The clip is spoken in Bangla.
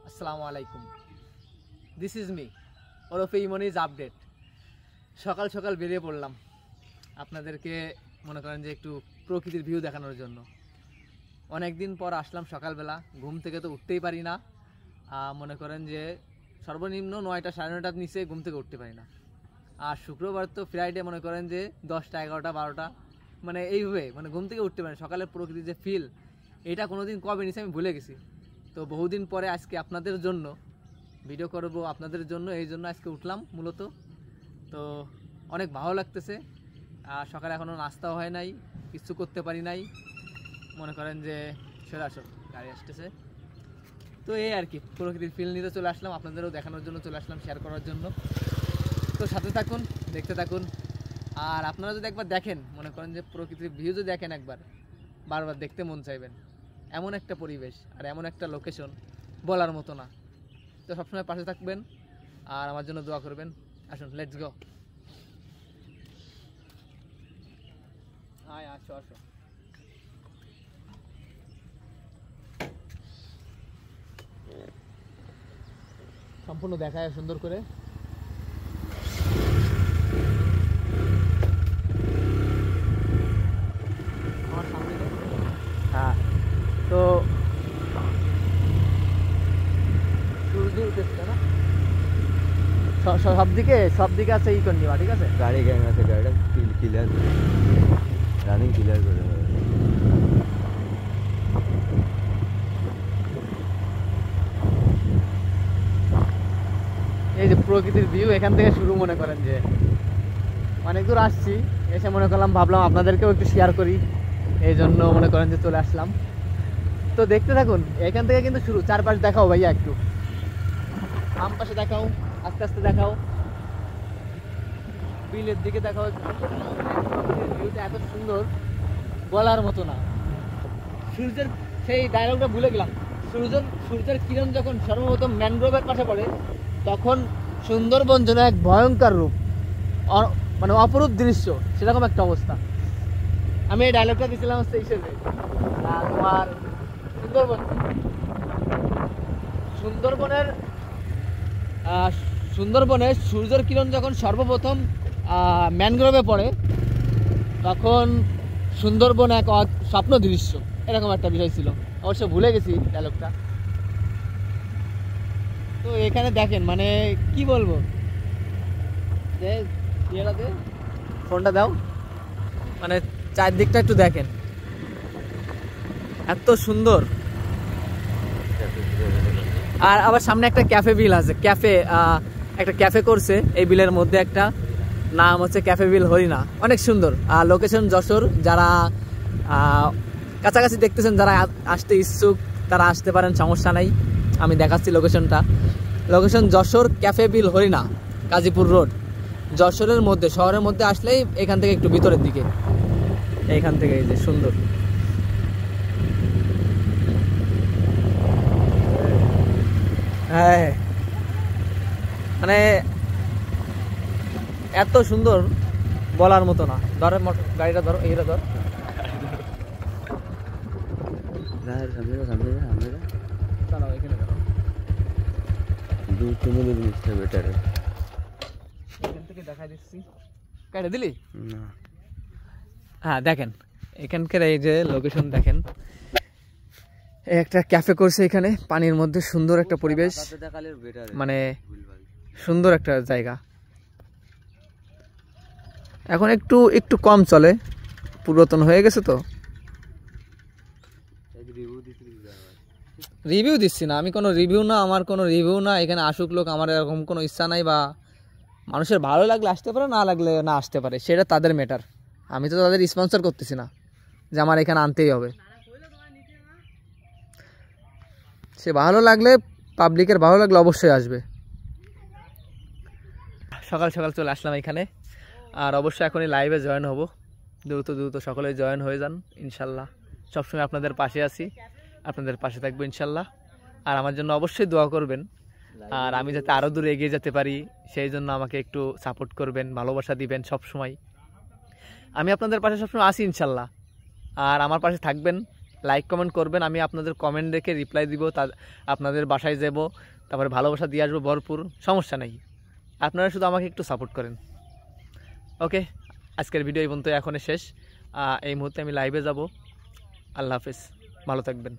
আসসালামু আলাইকুম, দিস ইজ মি ওরফে ইমনিজ আপডেট। সকাল সকাল বেরিয়ে পড়লাম আপনাদেরকে মনে করেন যে একটু প্রকৃতির ভিউ দেখানোর জন্য। অনেক দিন পর আসলাম সকালবেলা, ঘুম থেকে তো উঠতেই পারি না। মনে করেন যে সর্বনিম্ন 9টা সাড়ে 9টার নিচে ঘুম থেকে উঠতে পারি না। আর শুক্রবার তো ফ্রাইডে মনে করেন যে 10টা 11টা 12টা মানে এইভাবে মানে ঘুম থেকে উঠতে পারি না। সকালের প্রকৃতির যে ফিল, এটা কোনোদিন কবে নিচে আমি ভুলে গেছি। তো বহুদিন পরে আজকে আপনাদের জন্য ভিডিও করব, আপনাদের জন্য, এই জন্য আজকে উঠলাম মূলত। তো অনেক ভালো লাগতেছে। আর সকালে এখনও নাস্তাও হয় নাই, কিছু করতে পারি নাই। মনে করেন যে সরে আসো, গাড়ি আসতেছে। তো এই আর কি, প্রকৃতির ফিল নিতে চলে আসলাম, আপনাদেরও দেখানোর জন্য চলে আসলাম, শেয়ার করার জন্য। তো সাথে থাকুন, দেখতে থাকুন। আর আপনারা যদি একবার দেখেন, মনে করেন যে প্রকৃতির ভিউ যদি দেখেন একবার, বারবার দেখতে মন চাইবেন। এমন একটা পরিবেশ আর এমন একটা লোকেশন বলার মতো না। তো সবসময় পাশে থাকবেন আর আমার জন্য দোয়া করবেন। আসুন, লেটস গো। হ্যাঁ, আসো আসো। সম্পূর্ণ দেখায় সুন্দর করে। আমার সামনে হ্যাঁ, তো সূর্য উঠেছে না, সব দিকে আছে ই করে নিবা, ঠিক আছে। গাড়ি গ্যাং আছে, গাড়িটা ক্লিয়ার করে রানিং ক্লিয়ার করে এই যে প্রকৃতির ভিউ এখান থেকে শুরু। মনে করেন যে অনেক দূর আসছি, এসে মনে করলাম ভাবলাম আপনাদেরকেও একটু শেয়ার করি, এই জন্য মনে করেন যে চলে আসলাম। তো দেখতে থাকুন, এখান থেকে কিন্তু শুরু। চারপাশ দেখাও ভাইয়া, একটু আম পাশে দেখাও, আস্তে আস্তে দেখাও, বিলের দিকে দেখাও। ভিউটা এত সুন্দর বলার মতো না। সূর্যের সেই ডায়লগটা ভুলে গেলাম। সূর্যের কিরণ যখন সর্বপ্রথম ম্যানগ্রোভের পাশে পড়ে, তখন সুন্দরবন যেন এক ভয়ঙ্কর রূপ, মানে অপরূপ দৃশ্য, সেরকম একটা অবস্থা। আমি এই ডায়লগটা দিয়েছিলাম হচ্ছে হিসেবে তোমার সুন্দরবনের সূর্যের কিরণ যখন সর্বপ্রথম ম্যানগ্রোভে পড়ে, তখন সুন্দরবন এক স্বপ্ন দৃশ্য, এরকম একটা বিষয় ছিল। অবশ্য ভুলে গেছি ডায়লগটা। তো এখানে দেখেন, মানে কি বলবো, যে ফোনটা দাও, মানে চারদিকটা একটু দেখেন, এত সুন্দর। আর আবার সামনে একটা ক্যাফে বিল আছে, একটা ক্যাফে করছে এই বিলের মধ্যে, একটা নাম হচ্ছে ক্যাফে বিল হরিণা। অনেক সুন্দর। আর লোকেশন যশোর, যারা কাছাকাছি দেখতেছেন, যারা আসতে ইচ্ছুক তারা আসতে পারেন, সমস্যা নাই। আমি দেখাচ্ছি লোকেশনটা। লোকেশন যশোর, ক্যাফে বিল হরিণা, গাজীপুর রোড, যশোরের মধ্যে, শহরের মধ্যে আসলেই এখান থেকে একটু ভিতরের দিকে, এইখান থেকে। এই যে সুন্দর, হ্যাঁ, মানে এত সুন্দর বলার মতো না। ধরো গাড়িটা, ধরো এইটা ধর। চালাও, এখানে ধরো। এখান থেকে দেখাই দিচ্ছি, কাটে দিলি না। হ্যাঁ, দেখেন এখানকার এই যে লোকেশন দেখেন, একটা ক্যাফে করছে এখানে পানির মধ্যে, সুন্দর একটা পরিবেশ, মানে সুন্দর একটা জায়গা। এখন একটু কম চলে, পুরাতন হয়ে গেছে। তো রিভিউ দিচ্ছি না, আমি কোনো রিভিউ না, আমার কোনো রিভিউ না। এখানে আসুক লোক, আমার এরকম কোনো ইচ্ছা নাই। বা মানুষের ভালো লাগলে আসতে পারে, না লাগলে না আসতে পারে, সেটা তাদের ম্যাটার। আমি তো তাদের স্পন্সর করতেছি না যে আমার এখানে আনতেই হবে। সে ভালো লাগলে, পাবলিকের ভালো লাগলে অবশ্যই আসবে। সকাল সকাল চলে আসলাম এখানে। আর অবশ্যই এখনই লাইভে জয়েন হব। দ্রুত সকলে জয়েন হয়ে যান ইনশাল্লাহ। সবসময় আপনাদের পাশে আছি, আপনাদের পাশে থাকবো ইনশাল্লাহ। আর আমার জন্য অবশ্যই দোয়া করবেন। আর আমি যাতে আরও দূরে এগিয়ে যেতে পারি, সেই জন্য আমাকে একটু সাপোর্ট করবেন, ভালোবাসা দিবেন সবসময়। আমি আপনাদের পাশে সবসময় আছি ইনশাল্লাহ। আর আমার পাশে থাকবেন, লাইক কমেন্ট করবেন, আমি আপনাদের কমেন্ট দেখে রিপ্লাই দিব, আপনাদের বাসায় যাব, তারপরে ভালোবাসা দিয়ে আসবো ভরপুর, সমস্যা নেই। আপনারা শুধু আমাকে একটু সাপোর্ট করেন। ওকে, আজকের ভিডিও এই পর্যন্ত, এখন শেষ। এই মুহূর্তে আমি লাইভে যাব। আল্লাহ হাফেজ, ভালো থাকবেন।